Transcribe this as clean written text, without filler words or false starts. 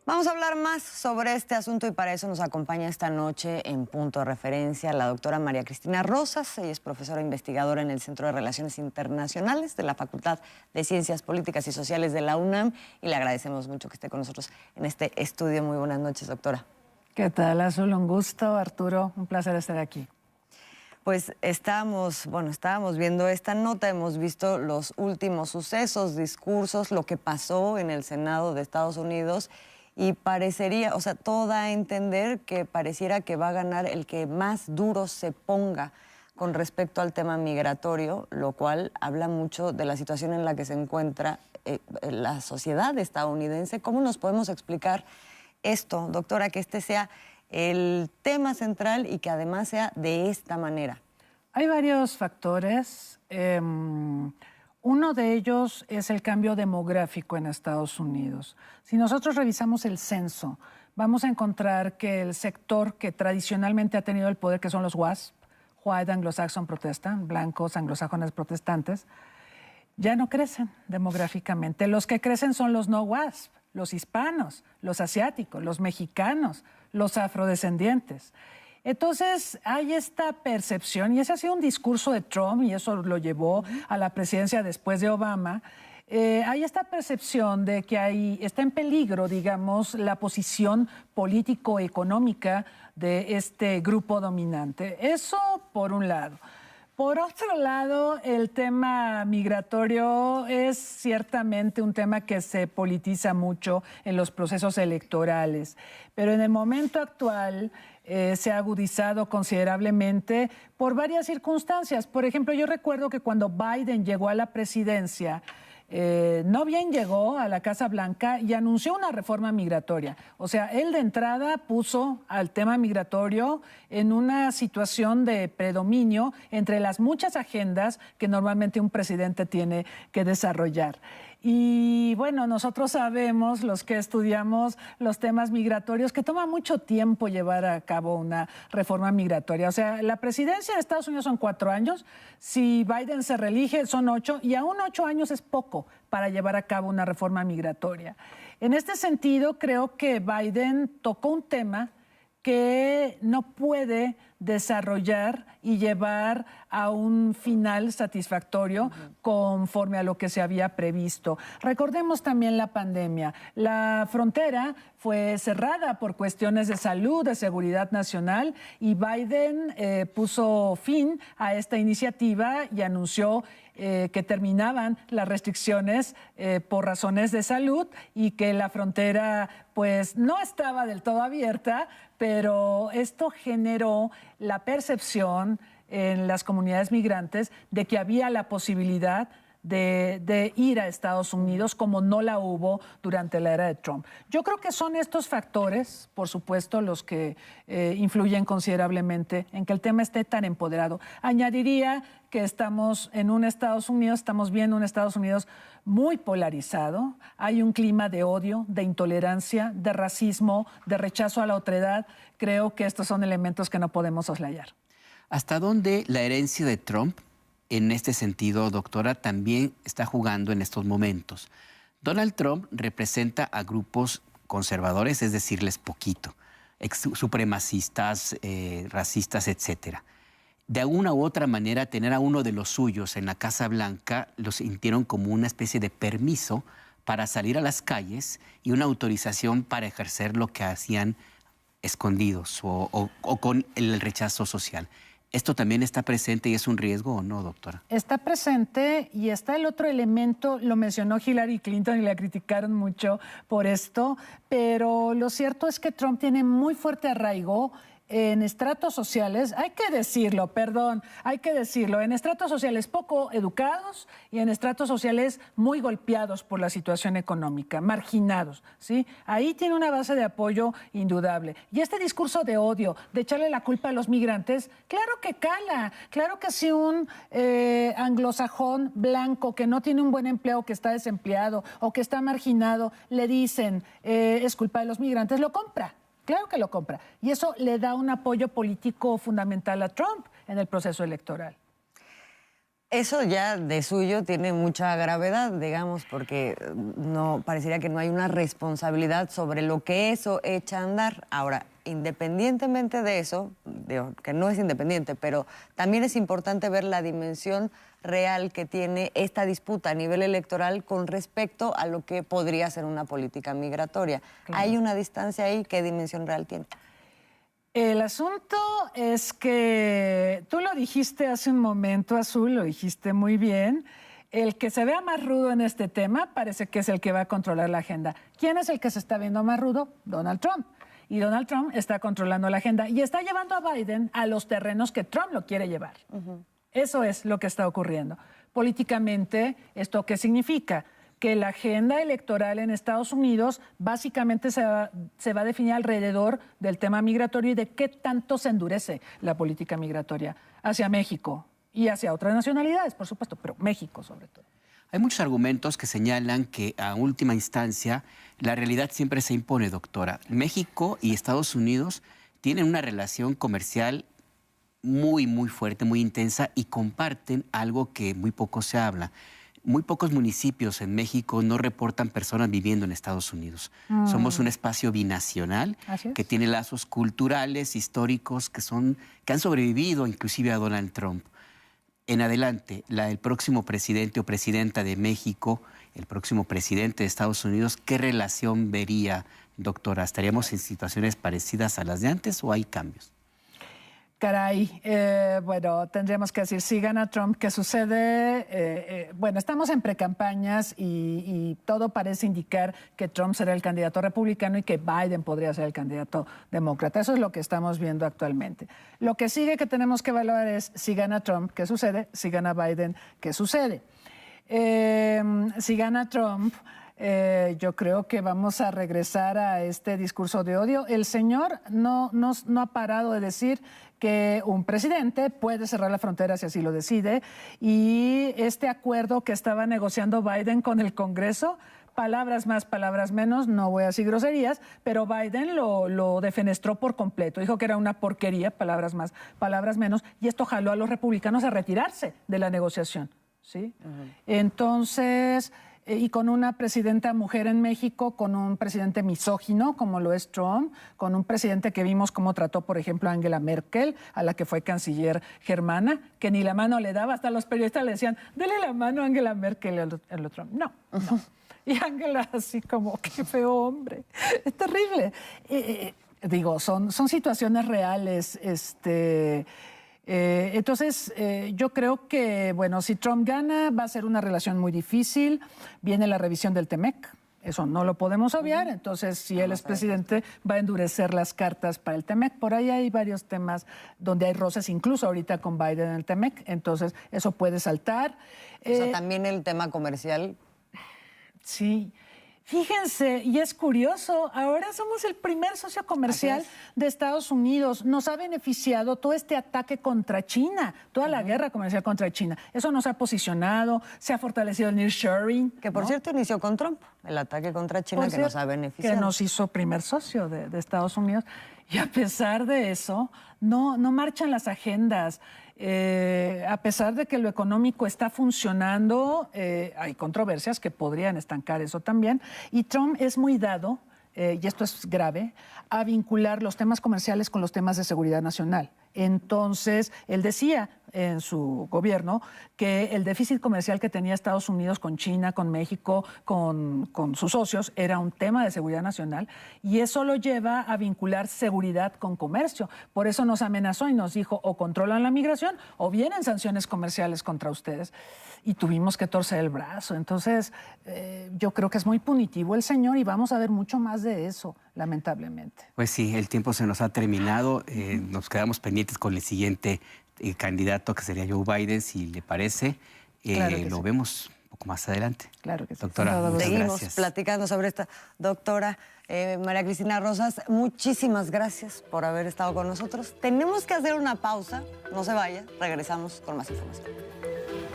Vamos a hablar más sobre este asunto y para eso nos acompaña esta noche en Punto de Referencia la doctora María Cristina Rosas. Ella es profesora investigadora en el Centro de Relaciones Internacionales de la Facultad de Ciencias Políticas y Sociales de la UNAM y le agradecemos mucho que esté con nosotros en este estudio. Muy buenas noches, doctora. ¿Qué tal, Azul? Un gusto, Arturo. Un placer estar aquí. Pues estábamos viendo esta nota, hemos visto los últimos sucesos, discursos, lo que pasó en el Senado de Estados Unidos y parecería, o sea, todo da a entender que pareciera que va a ganar el que más duro se ponga con respecto al tema migratorio, lo cual habla mucho de la situación en la que se encuentra la sociedad estadounidense. ¿Cómo nos podemos explicar esto, doctora, que este sea el tema central y que además sea de esta manera? Hay varios factores. Uno de ellos es el cambio demográfico en Estados Unidos. Si nosotros revisamos el censo, vamos a encontrar que el sector que tradicionalmente ha tenido el poder, que son los WASP, White Anglo-Saxon Protestant, blancos anglosajones protestantes, ya no crecen demográficamente. Los que crecen son los no WASP, los hispanos, los asiáticos, los mexicanos, los afrodescendientes. Entonces hay esta percepción, y ese ha sido un discurso de Trump, y eso lo llevó a la presidencia después de Obama. Hay esta percepción de que está en peligro, digamos, la posición político-económica de este grupo dominante. Eso por un lado. Por otro lado, el tema migratorio es ciertamente un tema que se politiza mucho en los procesos electorales, pero en el momento actual se ha agudizado considerablemente por varias circunstancias. Por ejemplo, yo recuerdo que cuando Biden llegó a la presidencia, no bien llegó a la Casa Blanca y anunció una reforma migratoria. O sea, él de entrada puso al tema migratorio en una situación de predominio entre las muchas agendas que normalmente un presidente tiene que desarrollar. Y bueno, nosotros sabemos, los que estudiamos los temas migratorios, que toma mucho tiempo llevar a cabo una reforma migratoria. O sea, la presidencia de Estados Unidos son 4 años, si Biden se reelige son 8, y aún 8 años es poco para llevar a cabo una reforma migratoria. En este sentido, creo que Biden tocó un tema que no puede desarrollar y llevar a un final satisfactorio conforme a lo que se había previsto. Recordemos también la pandemia. La frontera fue cerrada por cuestiones de salud, de seguridad nacional, y Biden puso fin a esta iniciativa y anunció que terminaban las restricciones por razones de salud y que la frontera pues no estaba del todo abierta, pero esto generó la percepción en las comunidades migrantes de que había la posibilidad de ir a Estados Unidos como no la hubo durante la era de Trump. Yo creo que son estos factores, por supuesto, los que influyen considerablemente en que el tema esté tan empoderado. Añadiría que estamos viendo un Estados Unidos muy polarizado. Hay un clima de odio, de intolerancia, de racismo, de rechazo a la otredad. Creo que estos son elementos que no podemos soslayar. ¿Hasta dónde la herencia de Trump, en este sentido, doctora, también está jugando en estos momentos? Donald Trump representa a grupos conservadores, es decirles poquito, supremacistas, racistas, etcétera. De alguna u otra manera, tener a uno de los suyos en la Casa Blanca lo sintieron como una especie de permiso para salir a las calles y una autorización para ejercer lo que hacían escondidos o con el rechazo social. ¿Esto también está presente y es un riesgo o no, doctora? Está presente y está el otro elemento, lo mencionó Hillary Clinton y la criticaron mucho por esto, pero lo cierto es que Trump tiene muy fuerte arraigo en estratos sociales, hay que decirlo, en estratos sociales poco educados y en estratos sociales muy golpeados por la situación económica, marginados, ¿sí? Ahí tiene una base de apoyo indudable. Y este discurso de odio, de echarle la culpa a los migrantes, claro que cala, claro que si un anglosajón blanco que no tiene un buen empleo, que está desempleado o que está marginado, le dicen es culpa de los migrantes, lo compra. Claro que lo compra. Y eso le da un apoyo político fundamental a Trump en el proceso electoral. Eso ya de suyo tiene mucha gravedad, digamos, porque no parecería que no hay una responsabilidad sobre lo que eso echa a andar. Ahora, independientemente de eso, digo, que no es independiente, pero también es importante ver la dimensión real que tiene esta disputa a nivel electoral con respecto a lo que podría ser una política migratoria. Claro. Hay una distancia ahí, ¿qué dimensión real tiene? El asunto es que tú lo dijiste hace un momento, Azul, lo dijiste muy bien. El que se vea más rudo en este tema parece que es el que va a controlar la agenda. ¿Quién es el que se está viendo más rudo? Donald Trump. Y Donald Trump está controlando la agenda y está llevando a Biden a los terrenos que Trump lo quiere llevar. Eso es lo que está ocurriendo. Políticamente, ¿esto qué significa? Que la agenda electoral en Estados Unidos básicamente se va a definir alrededor del tema migratorio y de qué tanto se endurece la política migratoria hacia México y hacia otras nacionalidades, por supuesto, pero México sobre todo. Hay muchos argumentos que señalan que a última instancia la realidad siempre se impone, doctora. México y Estados Unidos tienen una relación comercial muy, muy fuerte, muy intensa y comparten algo que muy poco se habla. Muy pocos municipios en México no reportan personas viviendo en Estados Unidos. Somos un espacio binacional que tiene lazos culturales, históricos, que han sobrevivido inclusive a Donald Trump. En adelante, el próximo presidente o presidenta de México, el próximo presidente de Estados Unidos, ¿qué relación vería, doctora? ¿Estaríamos en situaciones parecidas a las de antes o hay cambios? Caray, bueno, tendríamos que decir, si gana Trump, ¿qué sucede? Bueno, estamos en precampañas y todo parece indicar que Trump será el candidato republicano y que Biden podría ser el candidato demócrata. Eso es lo que estamos viendo actualmente. Lo que sigue que tenemos que evaluar es, si gana Trump, ¿qué sucede? Si gana Biden, ¿qué sucede? Si gana Trump... yo creo que vamos a regresar a este discurso de odio. El señor no ha parado de decir que un presidente puede cerrar la frontera si así lo decide, y este acuerdo que estaba negociando Biden con el Congreso, palabras más, palabras menos, no voy a decir groserías, pero Biden lo defenestró por completo. Dijo que era una porquería, palabras más, palabras menos, y esto jaló a los republicanos a retirarse de la negociación, ¿sí? Entonces... y con una presidenta mujer en México, con un presidente misógino, como lo es Trump, con un presidente que vimos cómo trató, por ejemplo, a Angela Merkel, a la que fue canciller germana, que ni la mano le daba, hasta los periodistas le decían, dele la mano a Angela Merkel, el otro, no. Y Angela así como, qué feo hombre, es terrible. Digo, son situaciones reales, entonces, yo creo que, bueno, si Trump gana, va a ser una relación muy difícil. Viene la revisión del TEMEC, eso no lo podemos obviar. Entonces, si él es presidente, va a endurecer las cartas para el TEMEC. Por ahí hay varios temas donde hay roces, incluso ahorita con Biden en el TEMEC. Entonces, eso puede saltar. O sea, también el tema comercial. Sí. Fíjense, y es curioso, ahora somos el primer socio comercial de Estados Unidos. Nos ha beneficiado todo este ataque contra China, toda la guerra comercial contra China. Eso nos ha posicionado, se ha fortalecido el nearshoring. Que por cierto inició con Trump, el ataque contra China que nos ha beneficiado. Que nos hizo primer socio de Estados Unidos. Y a pesar de eso, no marchan las agendas. A pesar de que lo económico está funcionando, hay controversias que podrían estancar eso también. Y Trump es muy dado, y esto es grave, a vincular los temas comerciales con los temas de seguridad nacional. Entonces, él decía en su gobierno que el déficit comercial que tenía Estados Unidos con China, con México, con sus socios, era un tema de seguridad nacional, y eso lo lleva a vincular seguridad con comercio. Por eso nos amenazó y nos dijo, o controlan la migración o vienen sanciones comerciales contra ustedes. Y tuvimos que torcer el brazo. Entonces, yo creo que es muy punitivo el señor y vamos a ver mucho más de eso, lamentablemente. Pues sí, el tiempo se nos ha terminado. Nos quedamos pendientes con el siguiente candidato, que sería Joe Biden, si le parece. Claro lo vemos un poco más adelante. Claro que sí. Doctora, muchas Seguimos gracias. platicando sobre esta. Doctora María Cristina Rosas, muchísimas gracias por haber estado con nosotros. Tenemos que hacer una pausa, no se vaya, regresamos con más información.